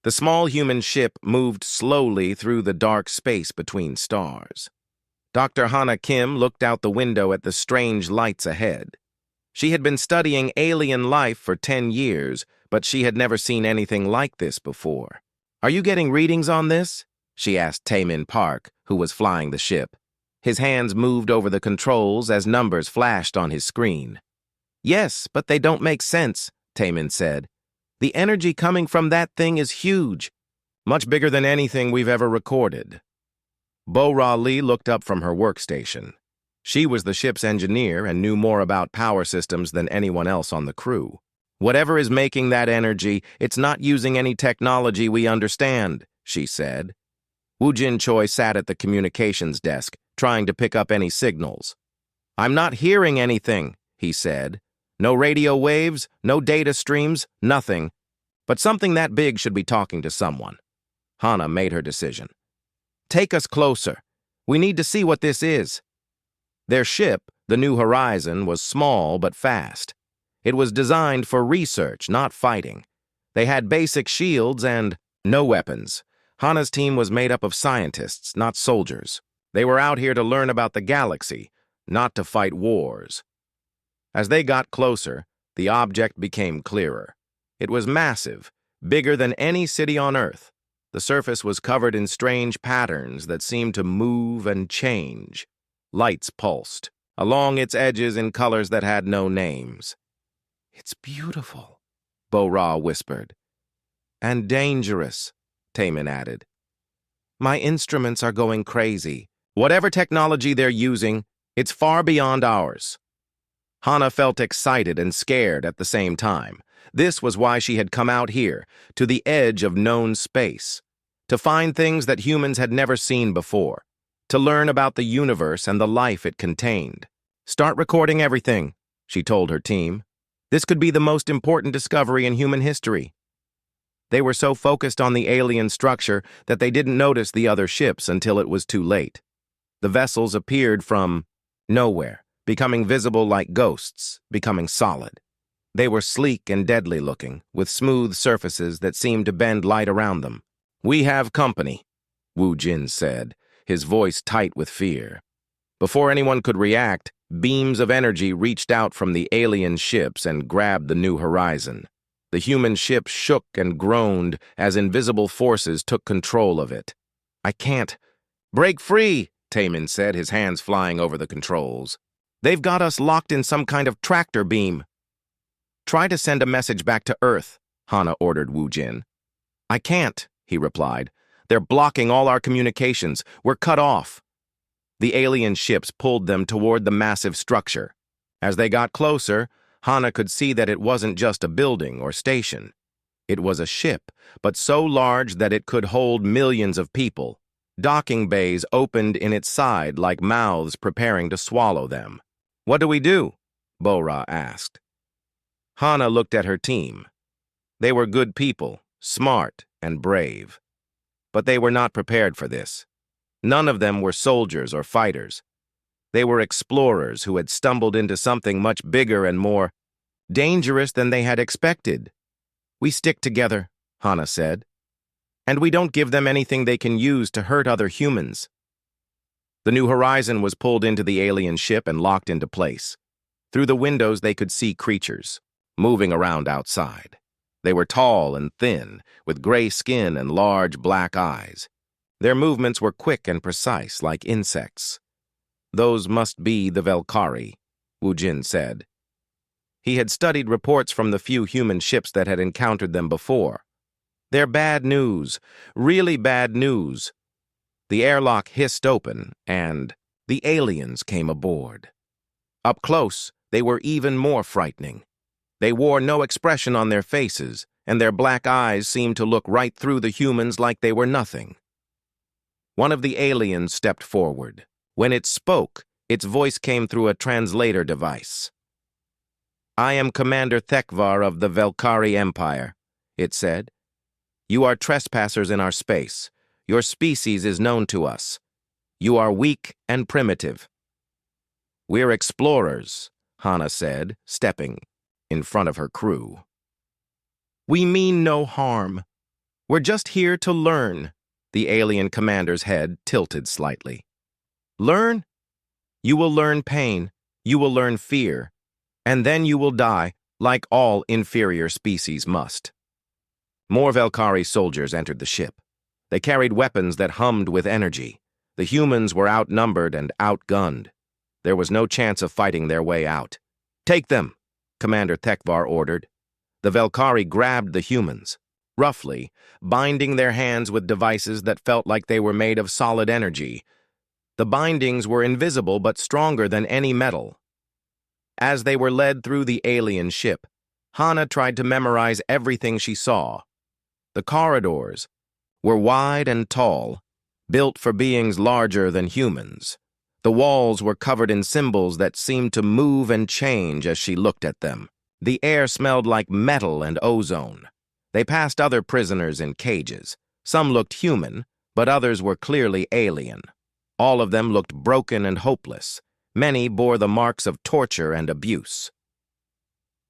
The small human ship moved slowly through the dark space between stars. Dr. Hana Kim looked out the window at the strange lights ahead. She had been studying alien life for 10 years, but she had never seen anything like this before. "Are you getting readings on this?" she asked Taemin Park, who was flying the ship. His hands moved over the controls as numbers flashed on his screen. "Yes, but they don't make sense," Taemin said. "The energy coming from that thing is huge, much bigger than anything we've ever recorded." Bo-Ra Lee looked up from her workstation. She was the ship's engineer and knew more about power systems than anyone else on the crew. "Whatever is making that energy, it's not using any technology we understand," she said. Woo Jin Choi sat at the communications desk, trying to pick up any signals. "I'm not hearing anything," he said. "No radio waves, no data streams, nothing. But something that big should be talking to someone." Hana made her decision. "Take us closer. We need to see what this is." Their ship, the New Horizon, was small but fast. It was designed for research, not fighting. They had basic shields and no weapons. Hana's team was made up of scientists, not soldiers. They were out here to learn about the galaxy, not to fight wars. As they got closer, the object became clearer. It was massive, bigger than any city on Earth. The surface was covered in strange patterns that seemed to move and change. Lights pulsed along its edges in colors that had no names. "It's beautiful," Bo-Ra whispered. "And dangerous," Taemin added. "My instruments are going crazy. Whatever technology they're using, it's far beyond ours." Hana felt excited and scared at the same time. This was why she had come out here, to the edge of known space, to find things that humans had never seen before, to learn about the universe and the life it contained. "Start recording everything," she told her team. "This could be the most important discovery in human history." They were so focused on the alien structure that they didn't notice the other ships until it was too late. The vessels appeared from nowhere, becoming visible like ghosts, becoming solid. They were sleek and deadly looking, with smooth surfaces that seemed to bend light around them. "We have company," Woo Jin said, his voice tight with fear. Before anyone could react, beams of energy reached out from the alien ships and grabbed the New Horizon. The human ship shook and groaned as invisible forces took control of it. "I can't." "Break free," Taemin said, his hands flying over the controls. "They've got us locked in some kind of tractor beam." "Try to send a message back to Earth," Hana ordered Woo Jin. "I can't," he replied. "They're blocking all our communications. We're cut off." The alien ships pulled them toward the massive structure. As they got closer, Hana could see that it wasn't just a building or station. It was a ship, but so large that it could hold millions of people. Docking bays opened in its side like mouths preparing to swallow them. "What do we do?" Bo-Ra asked. Hana looked at her team. They were good people, smart and brave. But they were not prepared for this. None of them were soldiers or fighters. They were explorers who had stumbled into something much bigger and more dangerous than they had expected. "We stick together," Hana said. "And we don't give them anything they can use to hurt other humans." The New Horizon was pulled into the alien ship and locked into place. Through the windows they could see creatures, moving around outside. They were tall and thin, with gray skin and large black eyes. Their movements were quick and precise, like insects. "Those must be the Velkari," Woo Jin said. He had studied reports from the few human ships that had encountered them before. "They're bad news, really bad news." The airlock hissed open, and the aliens came aboard. Up close, they were even more frightening. They wore no expression on their faces, and their black eyes seemed to look right through the humans like they were nothing. One of the aliens stepped forward. When it spoke, its voice came through a translator device. "I am Commander Thekvar of the Velkari Empire," it said. "You are trespassers in our space. Your species is known to us. You are weak and primitive." "We're explorers," Hana said, stepping in front of her crew. "We mean no harm." We're just here to learn. The alien commander's head tilted slightly. Learn? You will learn pain. You will learn fear. And then you will die, like all inferior species must. More Velkari soldiers entered the ship. They carried weapons that hummed with energy. The humans were outnumbered and outgunned. There was no chance of fighting their way out. Take them, Commander Tekvar ordered. The Velkari grabbed the humans, roughly, binding their hands with devices that felt like they were made of solid energy. The bindings were invisible but stronger than any metal. As they were led through the alien ship, Hana tried to memorize everything she saw. The corridors were wide and tall, built for beings larger than humans. The walls were covered in symbols that seemed to move and change as she looked at them. The air smelled like metal and ozone. They passed other prisoners in cages. Some looked human, but others were clearly alien. All of them looked broken and hopeless. Many bore the marks of torture and abuse.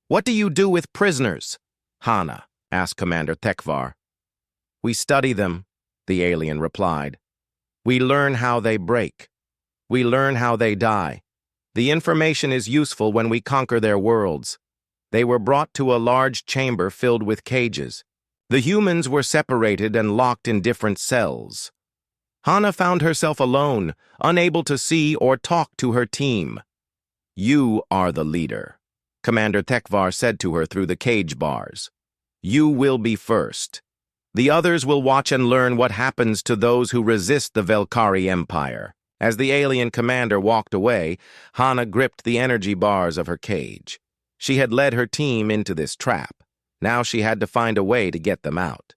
"What do you do with prisoners?" Hana asked Commander Tekvar. "We study them," the alien replied. "We learn how they break. We learn how they die. The information is useful when we conquer their worlds." They were brought to a large chamber filled with cages. The humans were separated and locked in different cells. Hana found herself alone, unable to see or talk to her team. "You are the leader," Commander Tekvar said to her through the cage bars. "You will be first. The others will watch and learn what happens to those who resist the Velkari Empire." As the alien commander walked away, Hana gripped the energy bars of her cage. She had led her team into this trap. Now she had to find a way to get them out.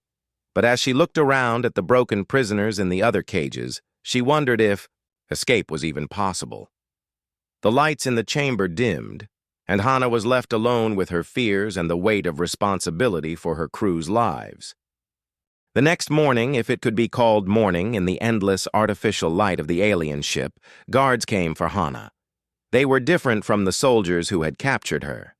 But as she looked around at the broken prisoners in the other cages, she wondered if escape was even possible. The lights in the chamber dimmed, and Hana was left alone with her fears and the weight of responsibility for her crew's lives. The next morning, if it could be called morning in the endless artificial light of the alien ship, guards came for Hana. They were different from the soldiers who had captured her.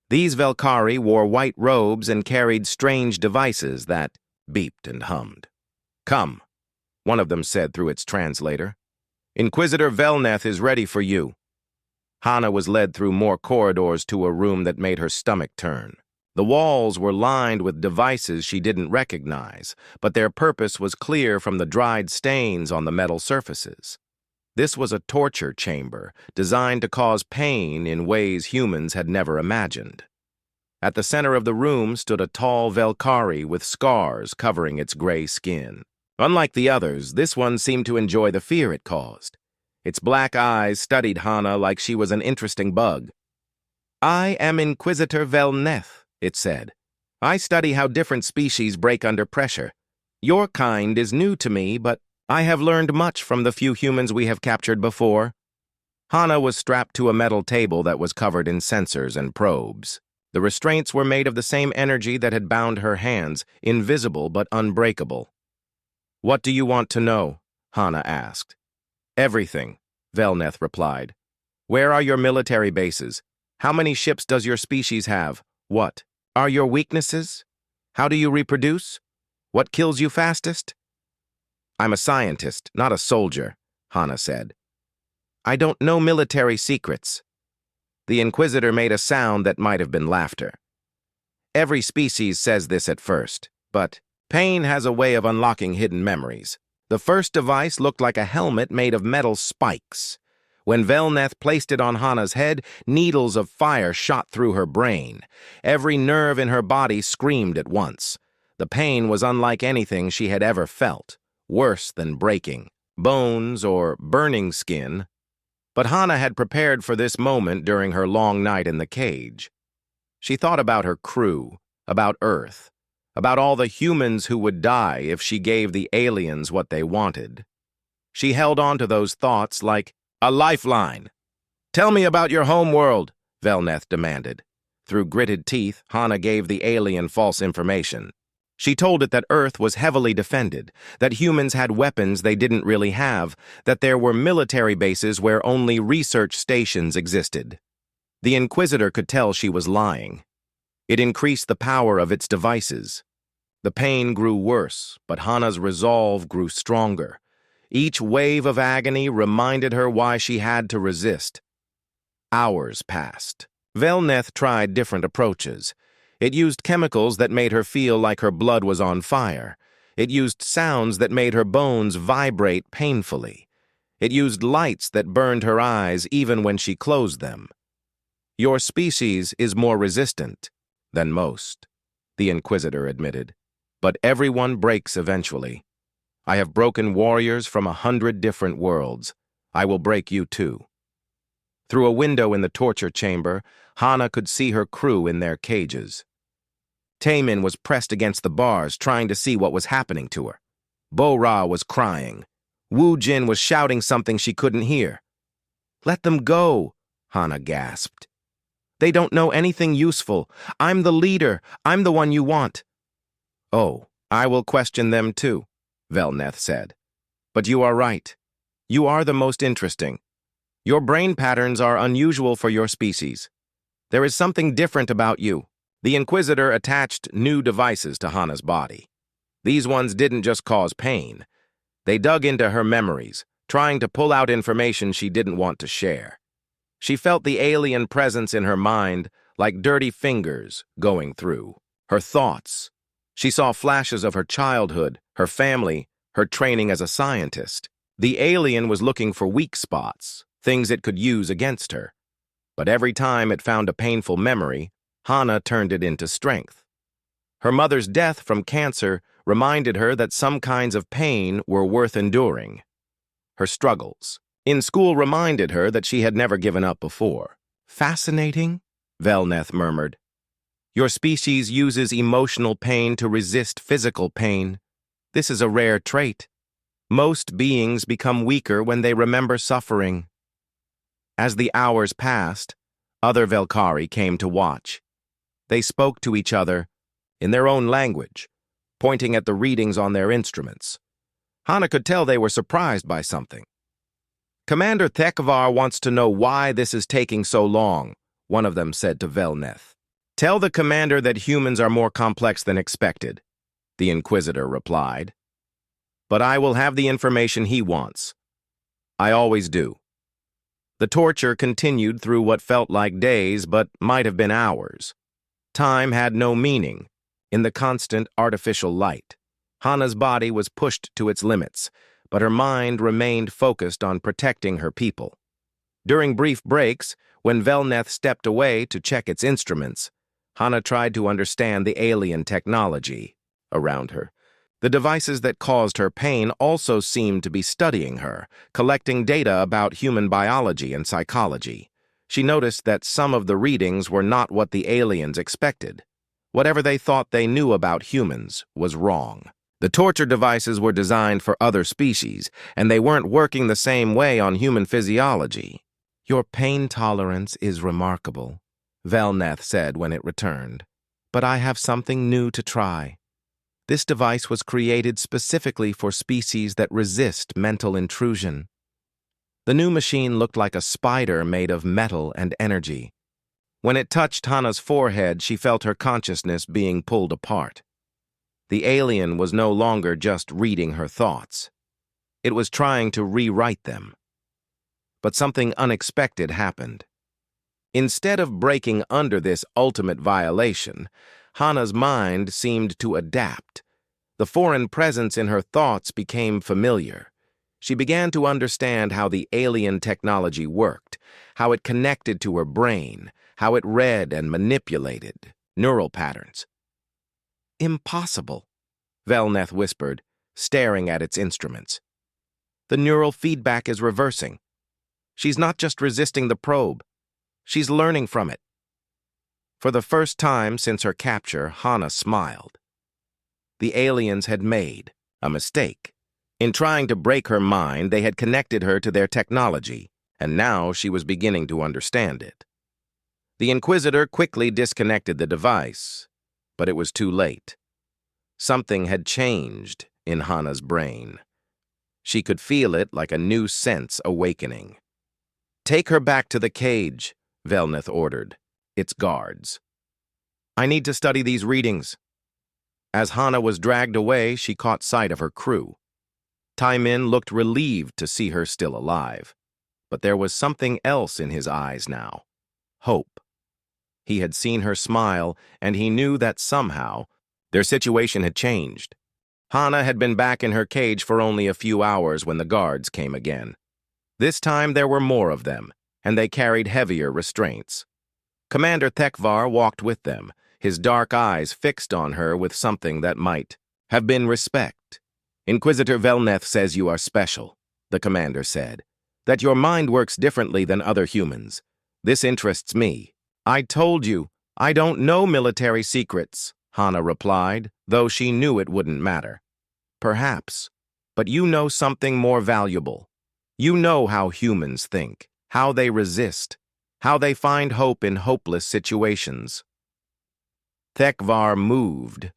These Velkari wore white robes and carried strange devices that beeped and hummed. "Come," one of them said through its translator. "Inquisitor Velneth is ready for you." Hana was led through more corridors to a room that made her stomach turn. The walls were lined with devices she didn't recognize, but their purpose was clear from the dried stains on the metal surfaces. This was a torture chamber, designed to cause pain in ways humans had never imagined. At the center of the room stood a tall Velkari with scars covering its gray skin. Unlike the others, this one seemed to enjoy the fear it caused. Its black eyes studied Hana like she was an interesting bug. "I am Inquisitor Velneth," it said. "I study how different species break under pressure. Your kind is new to me, but I have learned much from the few humans we have captured before." Hana was strapped to a metal table that was covered in sensors and probes. The restraints were made of the same energy that had bound her hands, invisible but unbreakable. "What do you want to know?" Hana asked. "Everything," Velneth replied. "Where are your military bases? How many ships does your species have? What are your weaknesses? How do you reproduce? What kills you fastest?" "I'm a scientist, not a soldier," Hana said. "I don't know military secrets." The Inquisitor made a sound that might have been laughter. "Every species says this at first, but pain has a way of unlocking hidden memories. The first device looked like a helmet made of metal spikes. When Velneth placed it on Hana's head, needles of fire shot through her brain. Every nerve in her body screamed at once. The pain was unlike anything she had ever felt, worse than breaking bones or burning skin. But Hana had prepared for this moment during her long night in the cage. She thought about her crew, about Earth, about all the humans who would die if she gave the aliens what they wanted. She held on to those thoughts like a lifeline. "Tell me about your home world," Velneth demanded. Through gritted teeth, Hana gave the alien false information. She told it that Earth was heavily defended, that humans had weapons they didn't really have, that there were military bases where only research stations existed. The Inquisitor could tell she was lying. It increased the power of its devices. The pain grew worse, but Hana's resolve grew stronger. Each wave of agony reminded her why she had to resist. Hours passed. Velneth tried different approaches. It used chemicals that made her feel like her blood was on fire. It used sounds that made her bones vibrate painfully. It used lights that burned her eyes even when she closed them. "Your species is more resistant than most," the Inquisitor admitted. "But everyone breaks eventually. I have broken warriors from 100 different worlds. I will break you too." Through a window in the torture chamber, Hana could see her crew in their cages. Taemin was pressed against the bars, trying to see what was happening to her. Bo-Ra was crying. Wu Jin was shouting something she couldn't hear. "Let them go," Hana gasped. "They don't know anything useful. I'm the leader. I'm the one you want." "Oh, I will question them too," Velneth said. "But you are right. You are the most interesting. Your brain patterns are unusual for your species. There is something different about you." The Inquisitor attached new devices to Hana's body. These ones didn't just cause pain. They dug into her memories, trying to pull out information she didn't want to share. She felt the alien presence in her mind like dirty fingers going through her thoughts. She saw flashes of her childhood, her family, her training as a scientist. The alien was looking for weak spots, things it could use against her. But every time it found a painful memory, Hana turned it into strength. Her mother's death from cancer reminded her that some kinds of pain were worth enduring. Her struggles in school reminded her that she had never given up before. "Fascinating," Velneth murmured. "Your species uses emotional pain to resist physical pain. This is a rare trait. Most beings become weaker when they remember suffering." As the hours passed, other Velkari came to watch. They spoke to each other in their own language, pointing at the readings on their instruments. Hana could tell they were surprised by something. "Commander Thekvar wants to know why this is taking so long," one of them said to Velneth. "Tell the commander that humans are more complex than expected," the Inquisitor replied. "But I will have the information he wants. I always do." The torture continued through what felt like days but might have been hours. Time had no meaning in the constant artificial light. Hana's body was pushed to its limits, but her mind remained focused on protecting her people. During brief breaks, when Velneth stepped away to check its instruments, Hana tried to understand the alien technology around her. The devices that caused her pain also seemed to be studying her, collecting data about human biology and psychology. She noticed that some of the readings were not what the aliens expected. Whatever they thought they knew about humans was wrong. The torture devices were designed for other species, and they weren't working the same way on human physiology. "Your pain tolerance is remarkable," Velneth said when it returned. "But I have something new to try. This device was created specifically for species that resist mental intrusion." The new machine looked like a spider made of metal and energy. When it touched Hana's forehead, she felt her consciousness being pulled apart. The alien was no longer just reading her thoughts. It was trying to rewrite them. But something unexpected happened. Instead of breaking under this ultimate violation, Hana's mind seemed to adapt. The foreign presence in her thoughts became familiar. She began to understand how the alien technology worked, how it connected to her brain, how it read and manipulated neural patterns. "Impossible," Velneth whispered, staring at its instruments. "The neural feedback is reversing. She's not just resisting the probe. She's learning from it." For the first time since her capture, Hana smiled. The aliens had made a mistake. In trying to break her mind, they had connected her to their technology, and now she was beginning to understand it. The Inquisitor quickly disconnected the device, but it was too late. Something had changed in Hana's brain. She could feel it like a new sense awakening. "Take her back to the cage," Velneth ordered, its guards. "I need to study these readings." As Hana was dragged away, she caught sight of her crew. Tai-Min looked relieved to see her still alive. But there was something else in his eyes now. Hope. He had seen her smile, and he knew that somehow their situation had changed. Hana had been back in her cage for only a few hours when the guards came again. This time there were more of them, and they carried heavier restraints. Commander Thekvar walked with them, his dark eyes fixed on her with something that might have been respect. "Inquisitor Velneth says you are special," the commander said, "that your mind works differently than other humans. This interests me." "I told you, I don't know military secrets," Hana replied, though she knew it wouldn't matter. "Perhaps, but you know something more valuable. You know how humans think, how they resist, how they find hope in hopeless situations." Thekvar moved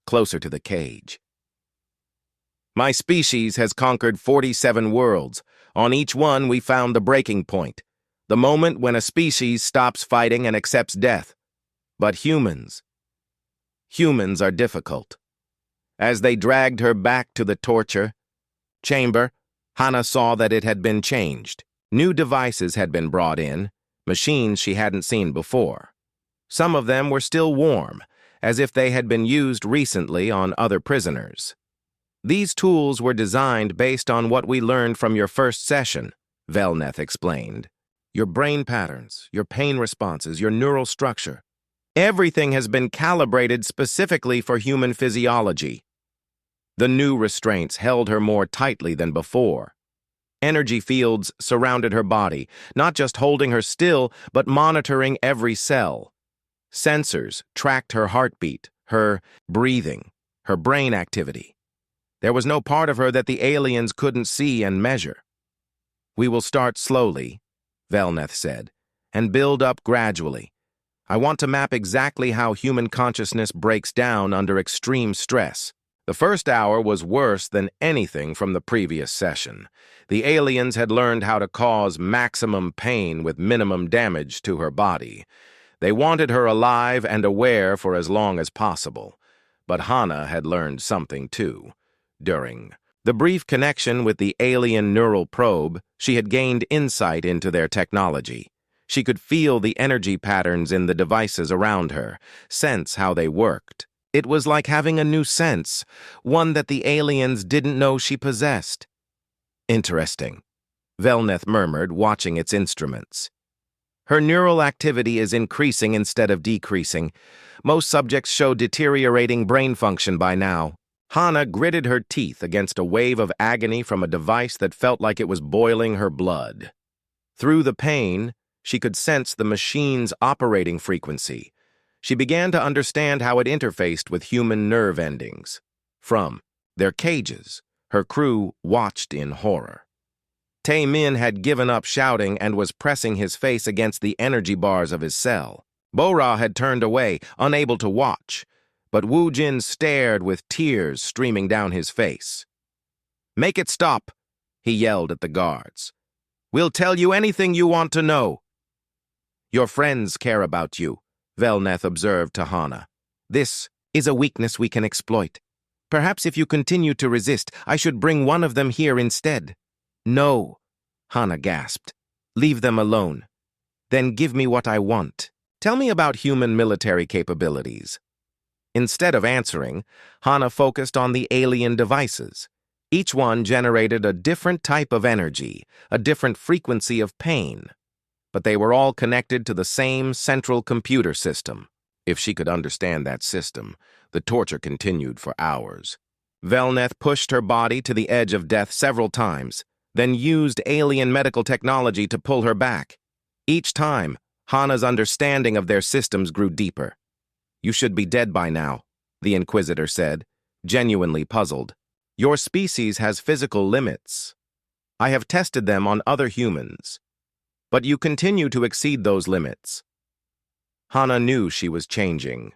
closer to the cage. "My species has conquered 47 worlds. On each one we found the breaking point, the moment when a species stops fighting and accepts death. But humans are difficult." As they dragged her back to the torture chamber, Hana saw that it had been changed. New devices had been brought in, machines she hadn't seen before. Some of them were still warm, as if they had been used recently on other prisoners. "These tools were designed based on what we learned from your first session," Velneth explained. "Your brain patterns, your pain responses, your neural structure. Everything has been calibrated specifically for human physiology." The new restraints held her more tightly than before. Energy fields surrounded her body, not just holding her still, but monitoring every cell. Sensors tracked her heartbeat, her breathing, her brain activity. There was no part of her that the aliens couldn't see and measure. "We will start slowly," Velneth said, "and build up gradually. I want to map exactly how human consciousness breaks down under extreme stress." The first hour was worse than anything from the previous session. The aliens had learned how to cause maximum pain with minimum damage to her body. They wanted her alive and aware for as long as possible. But Hana had learned something too. During the brief connection with the alien neural probe, she had gained insight into their technology. She could feel the energy patterns in the devices around her, sense how they worked. It was like having a new sense, one that the aliens didn't know she possessed. "Interesting," Velneth murmured, watching its instruments. "Her neural activity is increasing instead of decreasing. Most subjects show deteriorating brain function by now." Hana gritted her teeth against a wave of agony from a device that felt like it was boiling her blood. Through the pain, she could sense the machine's operating frequency. She began to understand how it interfaced with human nerve endings. From their cages, her crew watched in horror. Tai-Min had given up shouting and was pressing his face against the energy bars of his cell. Bo-Ra had turned away, unable to watch, but Wu Jin stared with tears streaming down his face. "Make it stop," he yelled at the guards. "We'll tell you anything you want to know." "Your friends care about you," Velneth observed to Hana. "This is a weakness we can exploit. Perhaps if you continue to resist, I should bring one of them here instead." "No," Hana gasped. "Leave them alone. Then give me what I want. Tell me about human military capabilities." Instead of answering, Hana focused on the alien devices. Each one generated a different type of energy, a different frequency of pain. But they were all connected to the same central computer system. If she could understand that system, the torture continued for hours. Velneth pushed her body to the edge of death several times, then used alien medical technology to pull her back. Each time, Hana's understanding of their systems grew deeper. "You should be dead by now," the Inquisitor said, genuinely puzzled. "Your species has physical limits. I have tested them on other humans. But you continue to exceed those limits." Hana knew she was changing.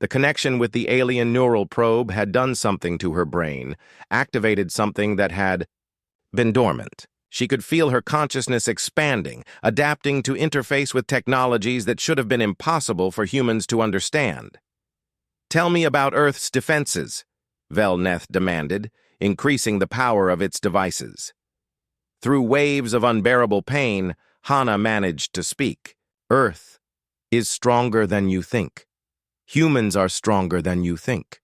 The connection with the alien neural probe had done something to her brain, activated something that had been dormant. She could feel her consciousness expanding, adapting to interface with technologies that should have been impossible for humans to understand. Tell me about Earth's defenses, Velneth demanded, increasing the power of its devices. Through waves of unbearable pain, Hana managed to speak. Earth is stronger than you think. Humans are stronger than you think.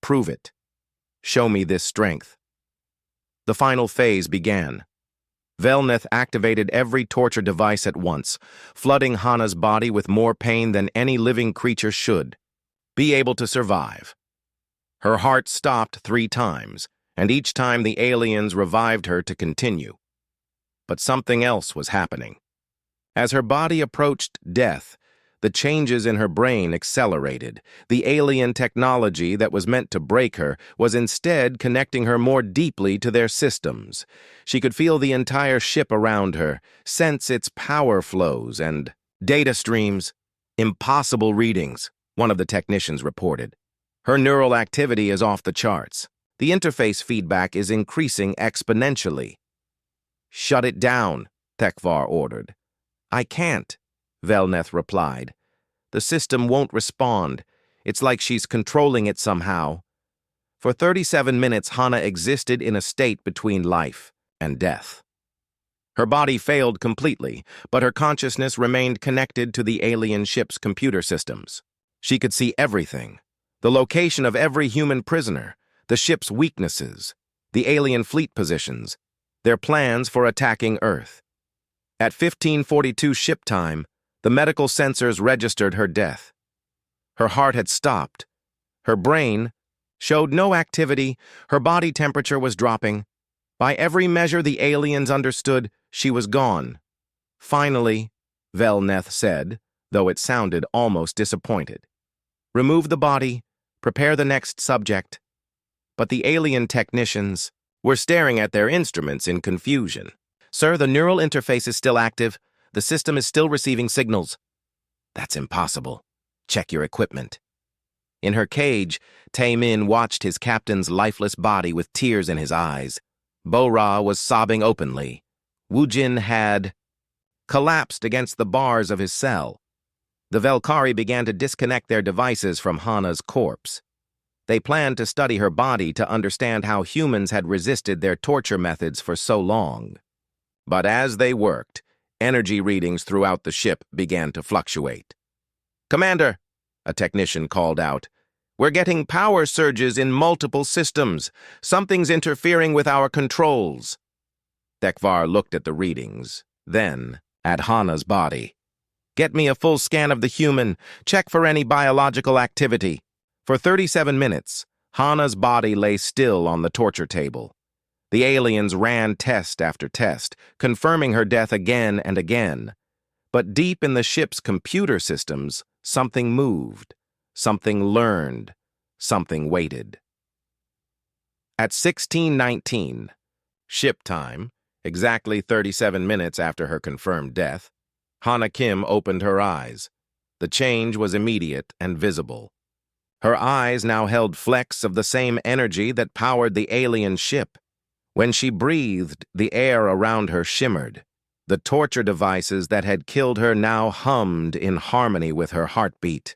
Prove it. Show me this strength. The final phase began. Velneth activated every torture device at once, flooding Hana's body with more pain than any living creature should. Be able to survive. Her heart stopped 3 times, and each time the aliens revived her to continue. But something else was happening. As her body approached death, the changes in her brain accelerated. The alien technology that was meant to break her was instead connecting her more deeply to their systems. She could feel the entire ship around her, sense its power flows and data streams. Impossible readings, one of the technicians reported. Her neural activity is off the charts. The interface feedback is increasing exponentially. Shut it down, Thekvar ordered. I can't, Velneth replied. The system won't respond. It's like she's controlling it somehow. For 37 minutes, Hana existed in a state between life and death. Her body failed completely, but her consciousness remained connected to the alien ship's computer systems. She could see everything. The location of every human prisoner, the ship's weaknesses, the alien fleet positions, their plans for attacking Earth. At 1542 ship time, the medical sensors registered her death. Her heart had stopped. Her brain showed no activity. Her body temperature was dropping. By every measure the aliens understood, she was gone. Finally, Velneth said, though it sounded almost disappointed. Remove the body, prepare the next subject. But the alien technicians were staring at their instruments in confusion. Sir, the neural interface is still active. The system is still receiving signals. That's impossible. Check your equipment. In her cage, Tae-min watched his captain's lifeless body with tears in his eyes. Bo-Ra was sobbing openly. Woo-jin had collapsed against the bars of his cell. The Velkari began to disconnect their devices from Hana's corpse. They planned to study her body to understand how humans had resisted their torture methods for so long. But as they worked, energy readings throughout the ship began to fluctuate. Commander, a technician called out, we're getting power surges in multiple systems. Something's interfering with our controls. Thekvar looked at the readings, then at Hana's body. Get me a full scan of the human. Check for any biological activity. For 37 minutes, Hana's body lay still on the torture table. The aliens ran test after test, confirming her death again and again. But deep in the ship's computer systems, something moved, something learned, something waited. At 16:19, ship time, exactly 37 minutes after her confirmed death, Hana Kim opened her eyes. The change was immediate and visible. Her eyes now held flecks of the same energy that powered the alien ship. When she breathed, the air around her shimmered. The torture devices that had killed her now hummed in harmony with her heartbeat.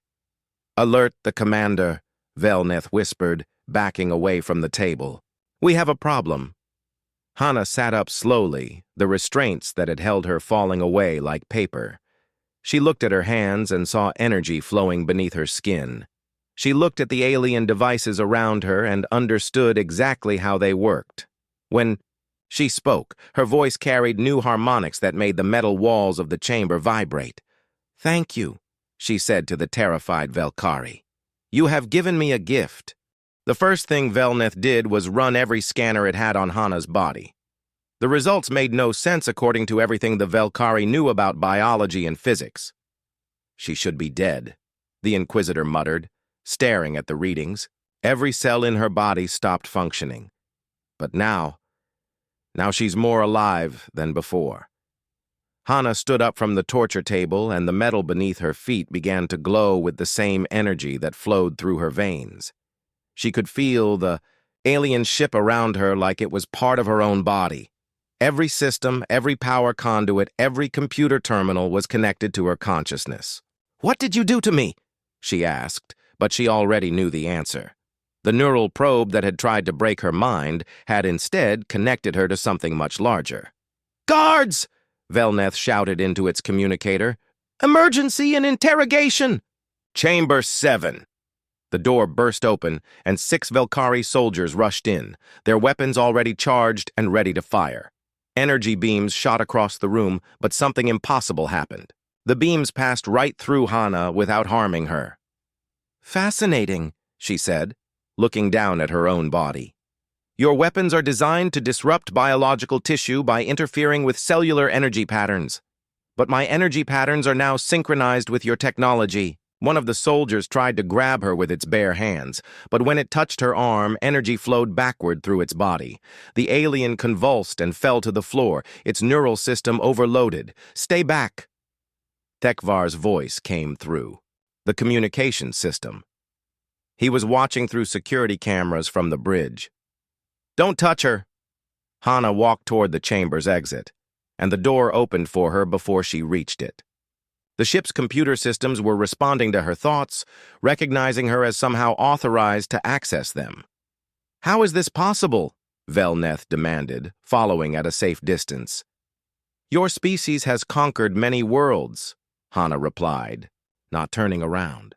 Alert the commander, Velneth whispered, backing away from the table. We have a problem. Hana sat up slowly, the restraints that had held her falling away like paper. She looked at her hands and saw energy flowing beneath her skin. She looked at the alien devices around her and understood exactly how they worked. When she spoke, her voice carried new harmonics that made the metal walls of the chamber vibrate. Thank you, she said to the terrified Velkari. You have given me a gift. The first thing Velneth did was run every scanner it had on Hana's body. The results made no sense according to everything the Velkari knew about biology and physics. She should be dead, the Inquisitor muttered, staring at the readings. Every cell in her body stopped functioning. But now she's more alive than before. Hana stood up from the torture table, and the metal beneath her feet began to glow with the same energy that flowed through her veins. She could feel the alien ship around her like it was part of her own body. Every system, every power conduit, every computer terminal was connected to her consciousness. What did you do to me? She asked, but she already knew the answer. The neural probe that had tried to break her mind had instead connected her to something much larger. "Guards!" Velneth shouted into its communicator. "Emergency and interrogation!" "Chamber 7. The door burst open, and 6 Velkari soldiers rushed in, their weapons already charged and ready to fire. Energy beams shot across the room, but something impossible happened. The beams passed right through Hana without harming her. "Fascinating," she said, looking down at her own body. "Your weapons are designed to disrupt biological tissue by interfering with cellular energy patterns. But my energy patterns are now synchronized with your technology." One of the soldiers tried to grab her with its bare hands, but when it touched her arm, energy flowed backward through its body. The alien convulsed and fell to the floor, its neural system overloaded. "Stay back!" Thekvar's voice came through. The communication system. He was watching through security cameras from the bridge. "Don't touch her!" Hana walked toward the chamber's exit, and the door opened for her before she reached it. The ship's computer systems were responding to her thoughts, recognizing her as somehow authorized to access them. "How is this possible?" Velneth demanded, following at a safe distance. "Your species has conquered many worlds," Hana replied, not turning around.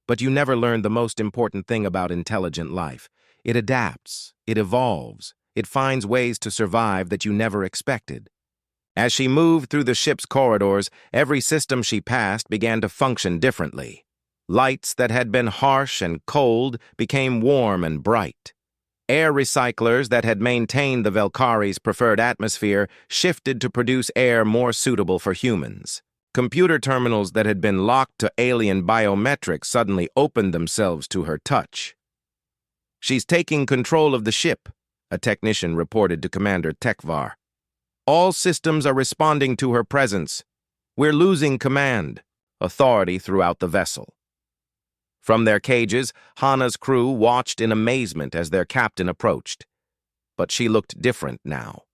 "But you never learned the most important thing about intelligent life. It adapts, it evolves, it finds ways to survive that you never expected." As she moved through the ship's corridors, every system she passed began to function differently. Lights that had been harsh and cold became warm and bright. Air recyclers that had maintained the Velkari's preferred atmosphere shifted to produce air more suitable for humans. Computer terminals that had been locked to alien biometrics suddenly opened themselves to her touch. "She's taking control of the ship," a technician reported to Commander Thekvar. "All systems are responding to her presence. We're losing command, authority throughout the vessel." From their cages, Hana's crew watched in amazement as their captain approached. But she looked different now.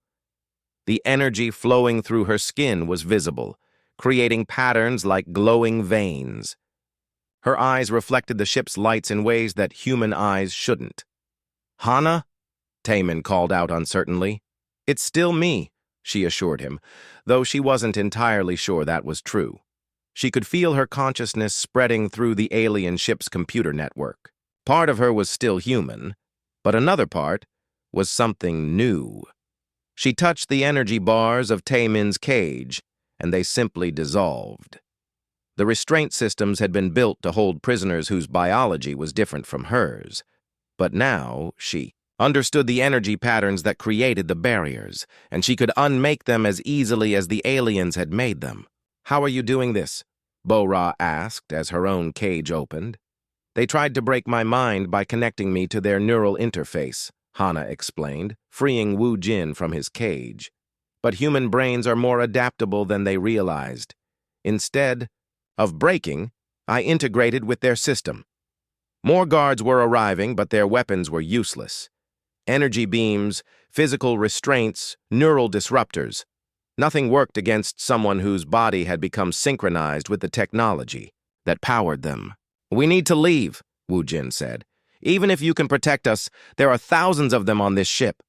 The energy flowing through her skin was visible, creating patterns like glowing veins. Her eyes reflected the ship's lights in ways that human eyes shouldn't. "Hana?" Taemin called out uncertainly. "It's still me," she assured him, though she wasn't entirely sure that was true. She could feel her consciousness spreading through the alien ship's computer network. Part of her was still human, but another part was something new. She touched the energy bars of Taemin's cage, and they simply dissolved. The restraint systems had been built to hold prisoners whose biology was different from hers, but now she understood the energy patterns that created the barriers, and she could unmake them as easily as the aliens had made them. "How are you doing this?" Bo-Ra asked as her own cage opened. "They tried to break my mind by connecting me to their neural interface," Hana explained, freeing Wu Jin from his cage. "But human brains are more adaptable than they realized. Instead of breaking, I integrated with their system. More guards were arriving, but their weapons were useless. Energy beams, physical restraints, neural disruptors. Nothing worked against someone whose body had become synchronized with the technology that powered them." "We need to leave," Wu Jin said. "Even if you can protect us, there are thousands of them on this ship."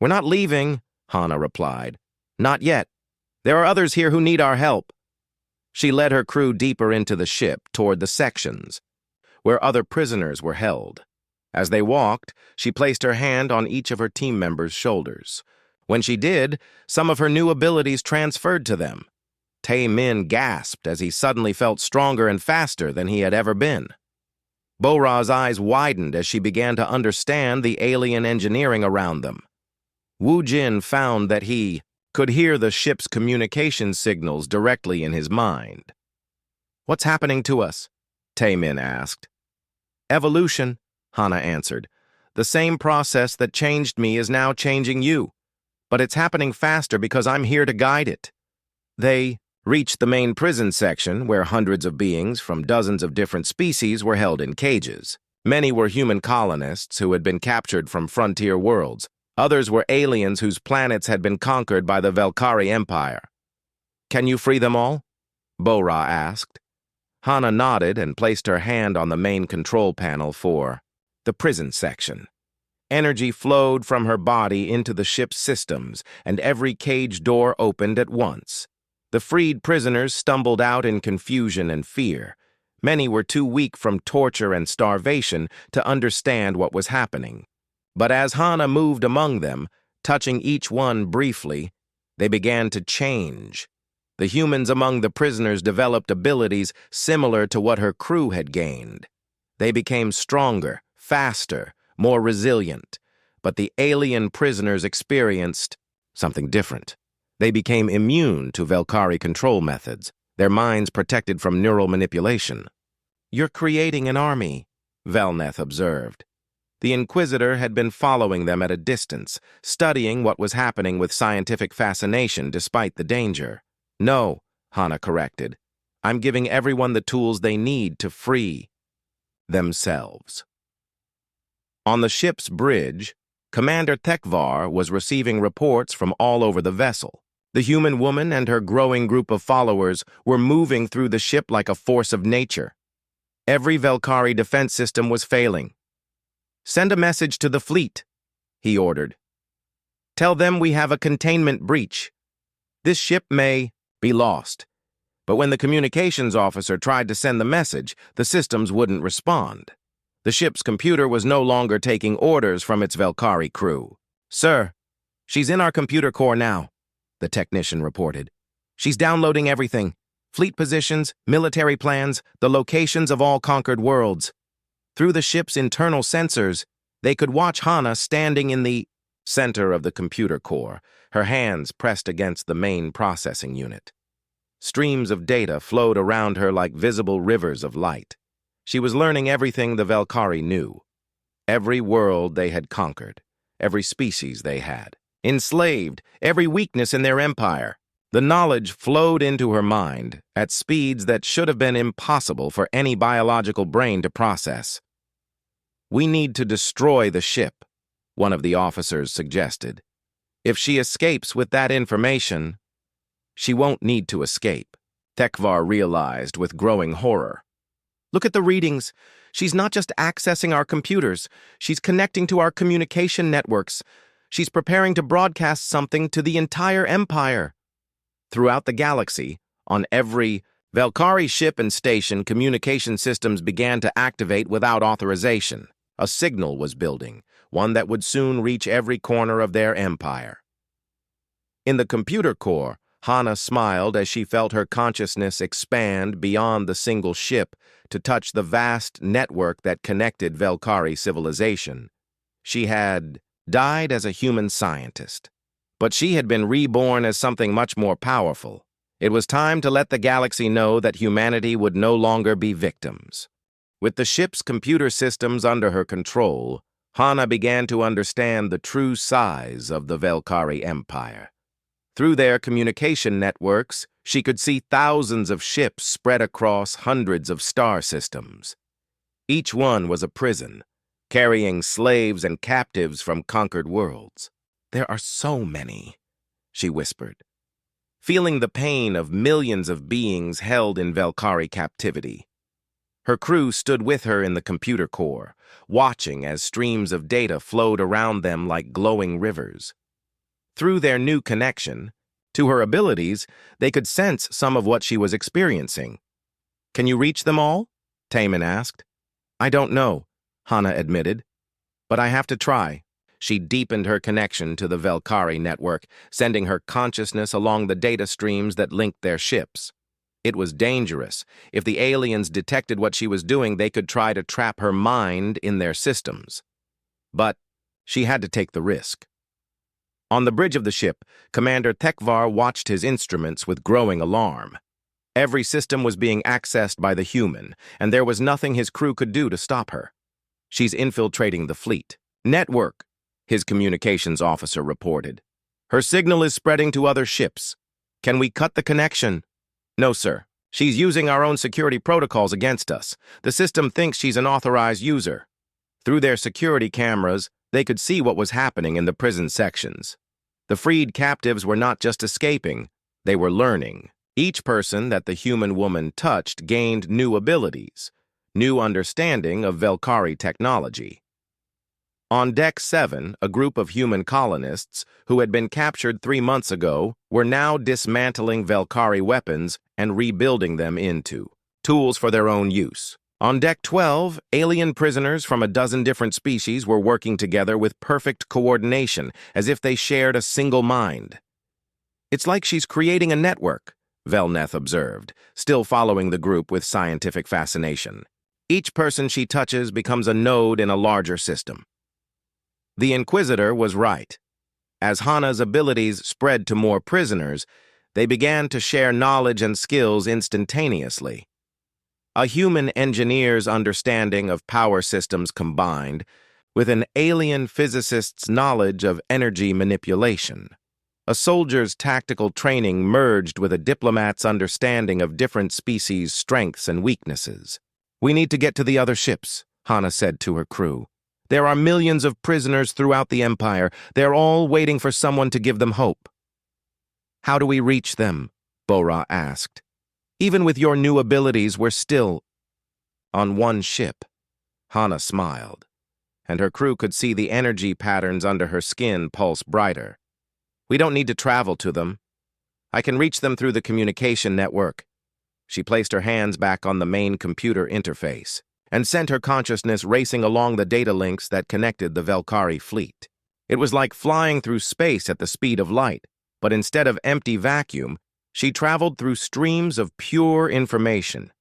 "We're not leaving," Hana replied. "Not yet. There are others here who need our help." She led her crew deeper into the ship toward the sections, where other prisoners were held. As they walked, she placed her hand on each of her team members' shoulders. When she did, some of her new abilities transferred to them. Taemin gasped as he suddenly felt stronger and faster than he had ever been. Bo-Ra's eyes widened as she began to understand the alien engineering around them. Wu Jin found that he could hear the ship's communication signals directly in his mind. "What's happening to us?" Taemin asked. "Evolution," Hana answered. "The same process that changed me is now changing you. But it's happening faster because I'm here to guide it." They reached the main prison section, where hundreds of beings from dozens of different species were held in cages. Many were human colonists who had been captured from frontier worlds. Others were aliens whose planets had been conquered by the Velkari Empire. "Can you free them all?" Bo-Ra asked. Hana nodded and placed her hand on the main control panel for the prison section. Energy flowed from her body into the ship's systems, and every cage door opened at once. The freed prisoners stumbled out in confusion and fear. Many were too weak from torture and starvation to understand what was happening. But as Hana moved among them, touching each one briefly, they began to change. The humans among the prisoners developed abilities similar to what her crew had gained. They became stronger, faster, more resilient. But the alien prisoners experienced something different. They became immune to Velkari control methods, their minds protected from neural manipulation. "You're creating an army," Velneth observed. The Inquisitor had been following them at a distance, studying what was happening with scientific fascination despite the danger. "No," Hana corrected. "I'm giving everyone the tools they need to free themselves." On the ship's bridge, Commander Tekvar was receiving reports from all over the vessel. The human woman and her growing group of followers were moving through the ship like a force of nature. Every Velkari defense system was failing. "Send a message to the fleet," he ordered. "Tell them we have a containment breach. This ship may be lost." But when the communications officer tried to send the message, the systems wouldn't respond. The ship's computer was no longer taking orders from its Velkari crew. "Sir, she's in our computer core now," the technician reported. "She's downloading everything. Fleet positions, military plans, the locations of all conquered worlds. Through the ship's internal sensors, they could watch Hana standing in the center of the computer core, her hands pressed against the main processing unit. Streams of data flowed around her like visible rivers of light. She was learning everything the Velkari knew. Every world they had conquered, every species they had enslaved, every weakness in their empire. The knowledge flowed into her mind at speeds that should have been impossible for any biological brain to process. "We need to destroy the ship," one of the officers suggested. "If she escapes with that information, she won't need to escape." Tekvar realized with growing horror. "Look at the readings. She's not just accessing our computers. She's connecting to our communication networks. She's preparing to broadcast something to the entire empire." Throughout the galaxy, on every Velkari ship and station, communication systems began to activate without authorization. A signal was building, one that would soon reach every corner of their empire. In the computer core, Hana smiled as she felt her consciousness expand beyond the single ship to touch the vast network that connected Velkari civilization. She had died as a human scientist, but she had been reborn as something much more powerful. It was time to let the galaxy know that humanity would no longer be victims. With the ship's computer systems under her control, Hana began to understand the true size of the Velkari Empire. Through their communication networks, she could see thousands of ships spread across hundreds of star systems. Each one was a prison, carrying slaves and captives from conquered worlds. "There are so many," she whispered, feeling the pain of millions of beings held in Velkari captivity. Her crew stood with her in the computer core, watching as streams of data flowed around them like glowing rivers. Through their new connection to her abilities, they could sense some of what she was experiencing. "Can you reach them all?" Taman asked. "I don't know," Hana admitted, "but I have to try." She deepened her connection to the Velkari network, sending her consciousness along the data streams that linked their ships. It was dangerous. If the aliens detected what she was doing, they could try to trap her mind in their systems. But she had to take the risk. On the bridge of the ship, Commander Tekvar watched his instruments with growing alarm. Every system was being accessed by the human, and there was nothing his crew could do to stop her. "She's infiltrating the fleet. Network," his communications officer reported. "Her signal is spreading to other ships. Can we cut the connection?" "No, sir. She's using our own security protocols against us. The system thinks she's an authorized user." Through their security cameras, they could see what was happening in the prison sections. The freed captives were not just escaping, they were learning. Each person that the human woman touched gained new abilities, new understanding of Velkari technology. On Deck 7, a group of human colonists who had been captured 3 months ago were now dismantling Velkari weapons and rebuilding them into tools for their own use. On Deck 12, alien prisoners from a dozen different species were working together with perfect coordination, as if they shared a single mind. "It's like she's creating a network," Velneth observed, still following the group with scientific fascination. "Each person she touches becomes a node in a larger system." The Inquisitor was right. As Hana's abilities spread to more prisoners, they began to share knowledge and skills instantaneously. A human engineer's understanding of power systems combined with an alien physicist's knowledge of energy manipulation. A soldier's tactical training merged with a diplomat's understanding of different species' strengths and weaknesses. "We need to get to the other ships," Hana said to her crew. "There are millions of prisoners throughout the Empire. They're all waiting for someone to give them hope." "How do we reach them?" Bora asked. "Even with your new abilities, we're still on one ship." Hana smiled, and her crew could see the energy patterns under her skin pulse brighter. "We don't need to travel to them. I can reach them through the communication network." She placed her hands back on the main computer interface and sent her consciousness racing along the data links that connected the Velkari fleet. It was like flying through space at the speed of light, but instead of empty vacuum, she traveled through streams of pure information.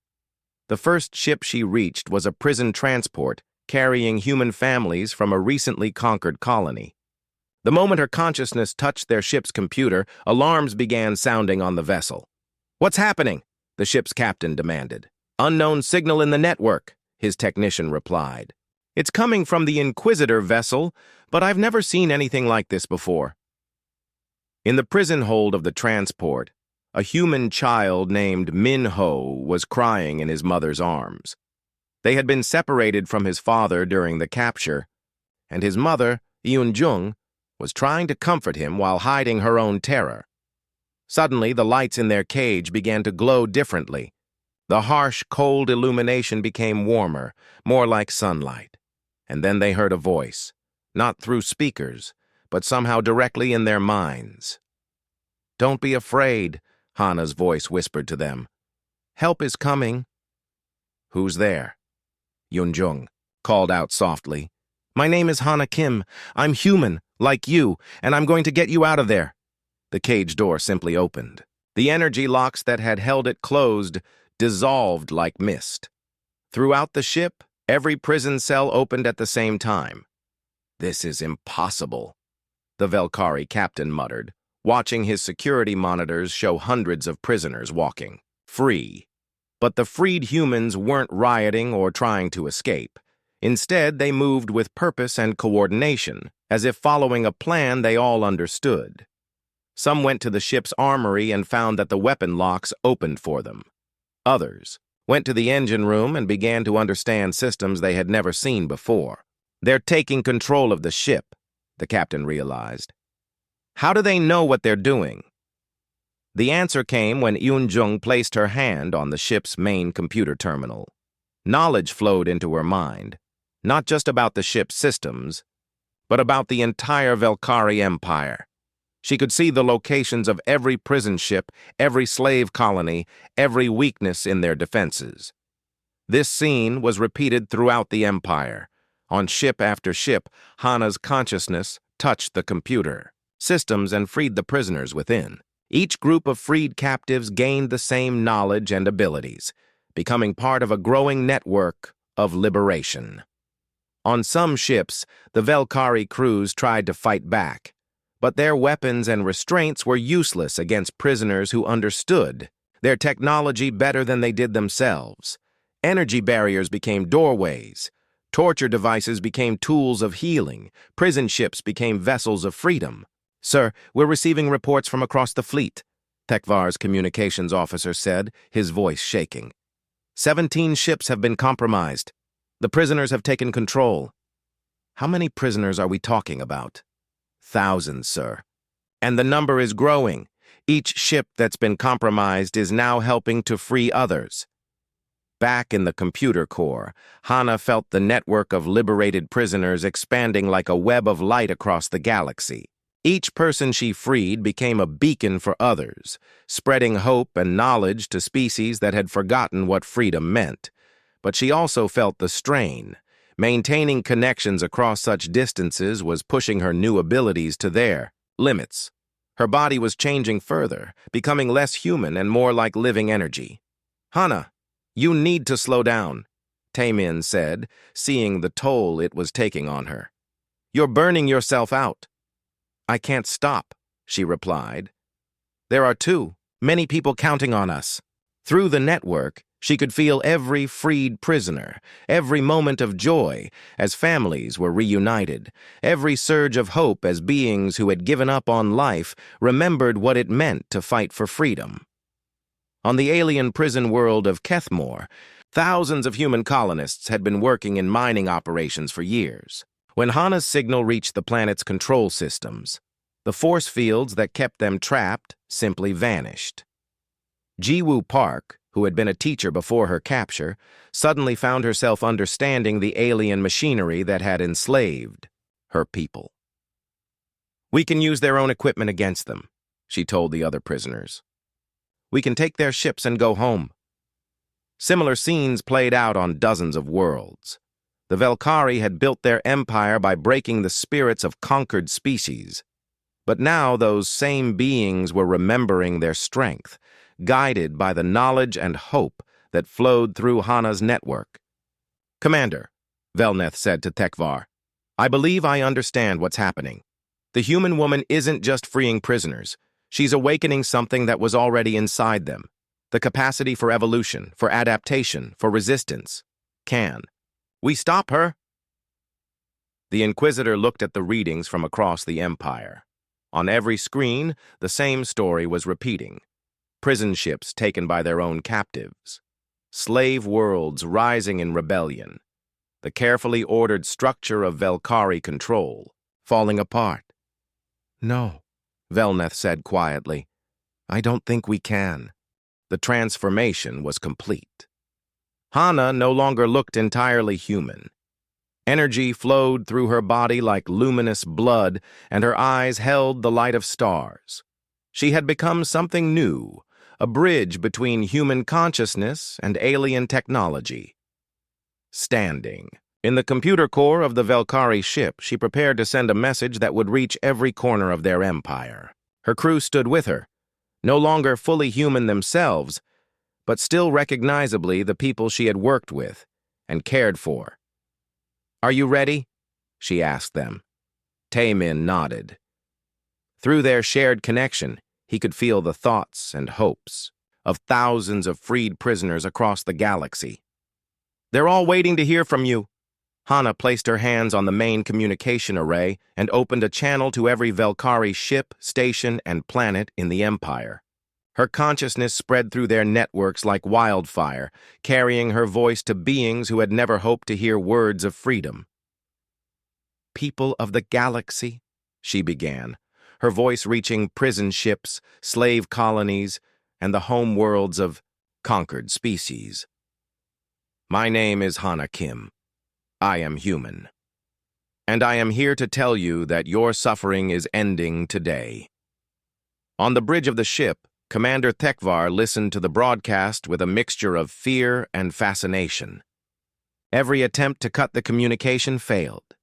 The first ship she reached was a prison transport carrying human families from a recently conquered colony. The moment her consciousness touched their ship's computer, alarms began sounding on the vessel. "What's happening?" the ship's captain demanded. "Unknown signal in the network," his technician replied. "It's coming from the Inquisitor vessel, but I've never seen anything like this before." In the prison hold of the transport, a human child named Minho was crying in his mother's arms. They had been separated from his father during the capture, and his mother, Yunjung, was trying to comfort him while hiding her own terror. Suddenly, the lights in their cage began to glow differently. The harsh, cold illumination became warmer, more like sunlight. And then they heard a voice, not through speakers, but somehow directly in their minds. "Don't be afraid," Hana's voice whispered to them. "Help is coming." "Who's there?" Yunjung called out softly. "My name is Hana Kim. I'm human, like you, and I'm going to get you out of there." The cage door simply opened. The energy locks that had held it closed dissolved like mist. Throughout the ship, every prison cell opened at the same time. "This is impossible," the Velkari captain muttered, watching his security monitors show hundreds of prisoners walking free. But the freed humans weren't rioting or trying to escape. Instead, they moved with purpose and coordination, as if following a plan they all understood. Some went to the ship's armory and found that the weapon locks opened for them. Others went to the engine room and began to understand systems they had never seen before. "They're taking control of the ship," the captain realized. "How do they know what they're doing?" The answer came when Yunjung placed her hand on the ship's main computer terminal. Knowledge flowed into her mind, not just about the ship's systems, but about the entire Velkari Empire. She could see the locations of every prison ship, every slave colony, every weakness in their defenses. This scene was repeated throughout the Empire. On ship after ship, Hana's consciousness touched the computer systems and freed the prisoners within. Each group of freed captives gained the same knowledge and abilities, becoming part of a growing network of liberation. On some ships, the Velkari crews tried to fight back, but their weapons and restraints were useless against prisoners who understood their technology better than they did themselves. Energy barriers became doorways. Torture devices became tools of healing. Prison ships became vessels of freedom. "Sir, we're receiving reports from across the fleet," Tekvar's communications officer said, his voice shaking. 17 ships have been compromised. The prisoners have taken control." "How many prisoners are we talking about?" "Thousands, sir. And the number is growing. Each ship that's been compromised is now helping to free others. Back in the computer core, Hana felt the network of liberated prisoners expanding like a web of light across the galaxy. Each person she freed became a beacon for others, spreading hope and knowledge to species that had forgotten what freedom meant. But she also felt the strain. Maintaining connections across such distances was pushing her new abilities to their limits. Her body was changing further, becoming less human and more like living energy. "Hana, you need to slow down," Taemin said, seeing the toll it was taking on her. "You're burning yourself out." "I can't stop," she replied. "There are too many people counting on us." Through the network, she could feel every freed prisoner, every moment of joy as families were reunited, every surge of hope as beings who had given up on life remembered what it meant to fight for freedom. On the alien prison world of Kethmore, thousands of human colonists had been working in mining operations for years. When Hana's signal reached the planet's control systems, the force fields that kept them trapped simply vanished. Jiwoo Park, who had been a teacher before her capture, suddenly found herself understanding the alien machinery that had enslaved her people. "We can use their own equipment against them," she told the other prisoners. "We can take their ships and go home." Similar scenes played out on dozens of worlds. The Velkari had built their empire by breaking the spirits of conquered species. But now those same beings were remembering their strength, guided by the knowledge and hope that flowed through Hana's network. "Commander," Velneth said to Tekvar, "I believe I understand what's happening. The human woman isn't just freeing prisoners. She's awakening something that was already inside them. The capacity for evolution, for adaptation, for resistance. Can we stop her?" The Inquisitor looked at the readings from across the Empire. On every screen, the same story was repeating. Prison ships taken by their own captives. Slave worlds rising in rebellion. The carefully ordered structure of Velkari control falling apart. "No," Velneth said quietly. "I don't think we can." The transformation was complete. Hana no longer looked entirely human. Energy flowed through her body like luminous blood, and her eyes held the light of stars. She had become something new, a bridge between human consciousness and alien technology. Standing in the computer core of the Velkari ship, she prepared to send a message that would reach every corner of their empire. Her crew stood with her, no longer fully human themselves, but still recognizably the people she had worked with and cared for. "Are you ready?" she asked them. Taemin nodded. Through their shared connection, he could feel the thoughts and hopes of thousands of freed prisoners across the galaxy. "They're all waiting to hear from you." Hana placed her hands on the main communication array and opened a channel to every Velkari ship, station, and planet in the Empire. Her consciousness spread through their networks like wildfire, carrying her voice to beings who had never hoped to hear words of freedom. "People of the galaxy," she began, her voice reaching prison ships, slave colonies, and the home worlds of conquered species. "My name is Hana Kim. I am human. And I am here to tell you that your suffering is ending today." On the bridge of the ship, Commander Tekvar listened to the broadcast with a mixture of fear and fascination. Every attempt to cut the communication failed.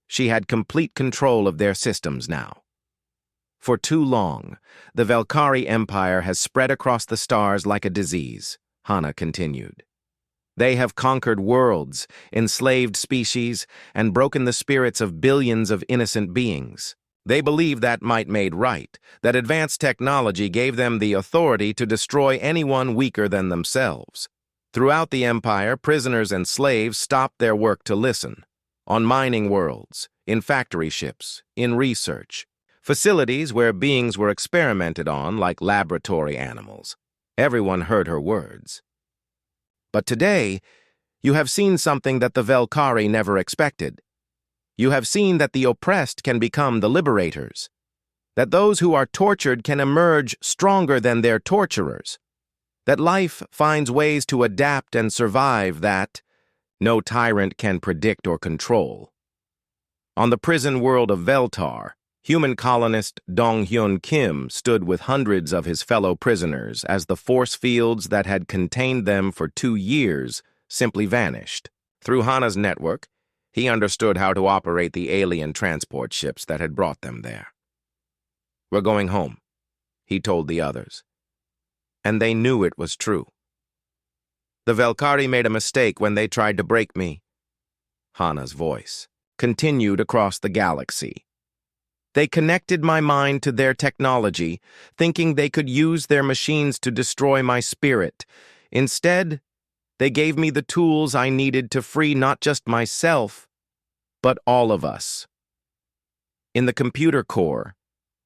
She had complete control of their systems now. "For too long, the Velkari Empire has spread across the stars like a disease," Hana continued. "They have conquered worlds, enslaved species, and broken the spirits of billions of innocent beings. They believe that might made right, that advanced technology gave them the authority to destroy anyone weaker than themselves. Throughout the Empire, prisoners and slaves stopped their work to listen. On mining worlds, in factory ships, in research, facilities where beings were experimented on like laboratory animals. Everyone heard her words. But today, you have seen something that the Velkari never expected. You have seen that the oppressed can become the liberators. That those who are tortured can emerge stronger than their torturers. That life finds ways to adapt and survive that no tyrant can predict or control. On the prison world of Veltar, human colonist Dong-hyun Kim stood with hundreds of his fellow prisoners as the force fields that had contained them for 2 years simply vanished. Through Hana's network, he understood how to operate the alien transport ships that had brought them there. "We're going home," he told the others. And they knew it was true. "The Velkari made a mistake when they tried to break me." Hana's voice continued across the galaxy. "They connected my mind to their technology, thinking they could use their machines to destroy my spirit. Instead, they gave me the tools I needed to free not just myself, but all of us." In the computer core,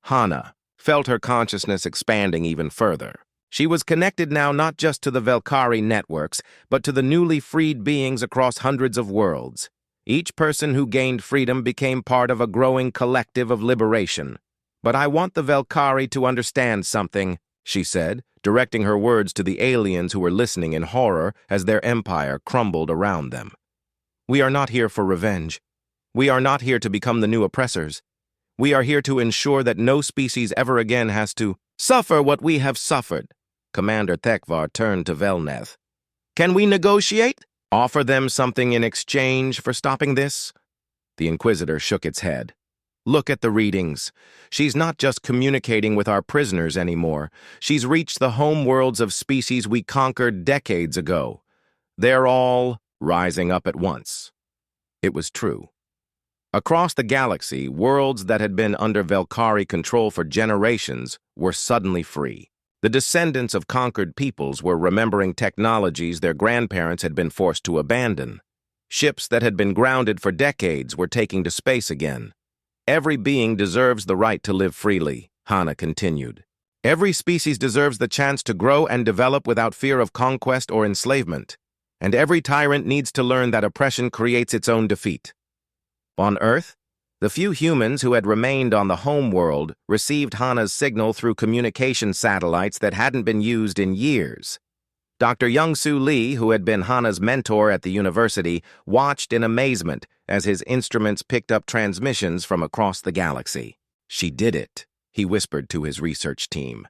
Hana felt her consciousness expanding even further. She was connected now not just to the Velkari networks, but to the newly freed beings across hundreds of worlds. Each person who gained freedom became part of a growing collective of liberation. "But I want the Velkari to understand something," she said, directing her words to the aliens who were listening in horror as their empire crumbled around them. "We are not here for revenge. We are not here to become the new oppressors. We are here to ensure that no species ever again has to suffer what we have suffered." Commander Thekvar turned to Velneth. "Can we negotiate? Offer them something in exchange for stopping this?" The Inquisitor shook its head. "Look at the readings. She's not just communicating with our prisoners anymore. She's reached the home worlds of species we conquered decades ago. They're all rising up at once." It was true. Across the galaxy, worlds that had been under Velkari control for generations were suddenly free. The descendants of conquered peoples were remembering technologies their grandparents had been forced to abandon. Ships that had been grounded for decades were taking to space again. "Every being deserves the right to live freely," Hana continued. "Every species deserves the chance to grow and develop without fear of conquest or enslavement. And every tyrant needs to learn that oppression creates its own defeat." On Earth, the few humans who had remained on the home world received Hana's signal through communication satellites that hadn't been used in years. Dr. Young-Soo Lee, who had been Hana's mentor at the university, watched in amazement as his instruments picked up transmissions from across the galaxy. "She did it," he whispered to his research team.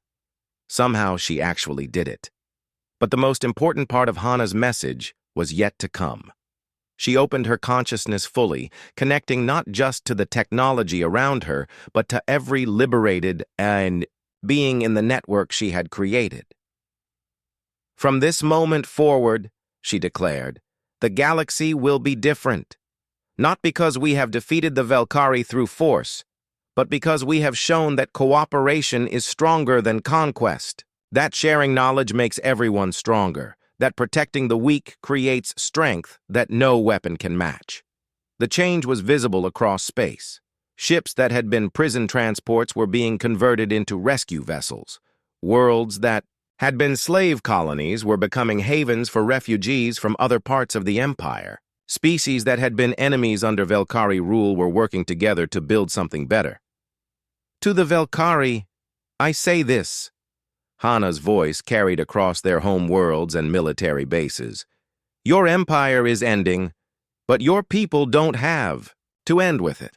Somehow she actually did it. But the most important part of Hana's message was yet to come. She opened her consciousness fully, connecting not just to the technology around her, but to every liberated and being in the network she had created. "From this moment forward," she declared, "the galaxy will be different. Not because we have defeated the Velkari through force, but because we have shown that cooperation is stronger than conquest. That sharing knowledge makes everyone stronger. That protecting the weak creates strength that no weapon can match." The change was visible across space. Ships that had been prison transports were being converted into rescue vessels. Worlds that had been slave colonies were becoming havens for refugees from other parts of the Empire. Species that had been enemies under Velkari rule were working together to build something better. "To the Velkari, I say this," Hana's voice carried across their home worlds and military bases. "Your empire is ending, but your people don't have to end with it.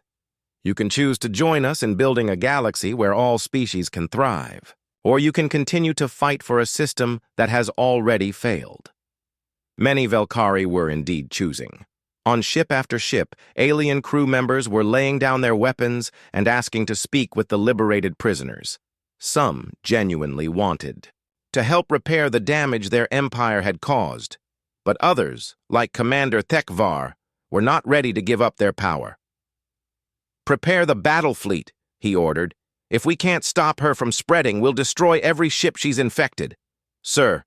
You can choose to join us in building a galaxy where all species can thrive, or you can continue to fight for a system that has already failed." Many Velkari were indeed choosing. On ship after ship, alien crew members were laying down their weapons and asking to speak with the liberated prisoners. Some genuinely wanted to help repair the damage their empire had caused, but others, like Commander Thekvar, were not ready to give up their power. "Prepare the battle fleet," he ordered. "If we can't stop her from spreading, we'll destroy every ship she's infected." "Sir,"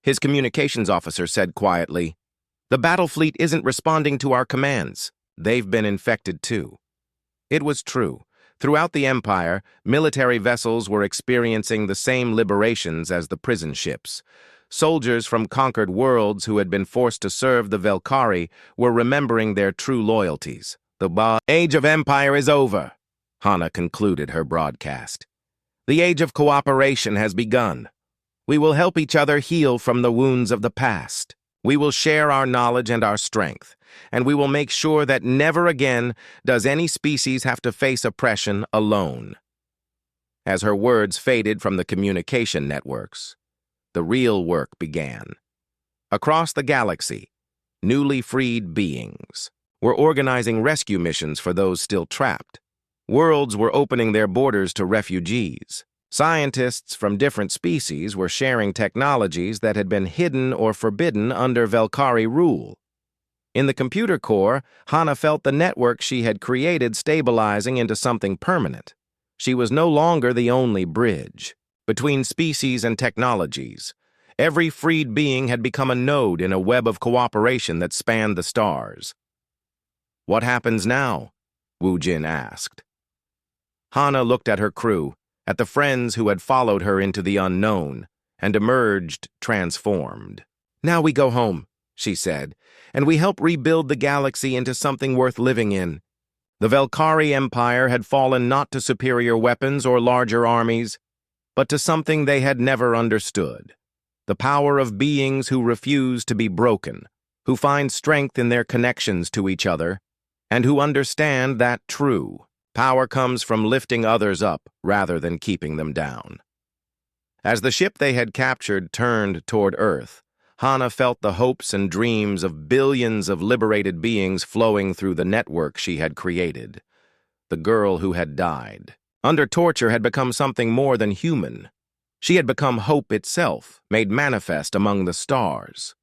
his communications officer said quietly, "the battle fleet isn't responding to our commands. They've been infected too." It was true. Throughout the Empire, military vessels were experiencing the same liberations as the prison ships. Soldiers from conquered worlds who had been forced to serve the Velkari were remembering their true loyalties. "The age of empire is over," Hana concluded her broadcast. The age of cooperation has begun. We will help each other heal from the wounds of the past. We will share our knowledge and our strength, and we will make sure that never again does any species have to face oppression alone. As her words faded from the communication networks, the real work began. Across the galaxy, newly freed beings were organizing rescue missions for those still trapped. Worlds were opening their borders to refugees. Scientists from different species were sharing technologies that had been hidden or forbidden under Velkari rule. In the computer core, Hana felt the network she had created stabilizing into something permanent. She was no longer the only bridge between species and technologies. Every freed being had become a node in a web of cooperation that spanned the stars. "What happens now?" Wu Jin asked. Hana looked at her crew, at the friends who had followed her into the unknown, and emerged transformed. "Now we go home," she said, "and we help rebuild the galaxy into something worth living in." The Velkari Empire had fallen not to superior weapons or larger armies, but to something they had never understood: the power of beings who refuse to be broken, who find strength in their connections to each other, and who understand that true power comes from lifting others up rather than keeping them down. As the ship they had captured turned toward Earth, Hana felt the hopes and dreams of billions of liberated beings flowing through the network she had created. The girl who had died under torture had become something more than human. She had become hope itself, made manifest among the stars.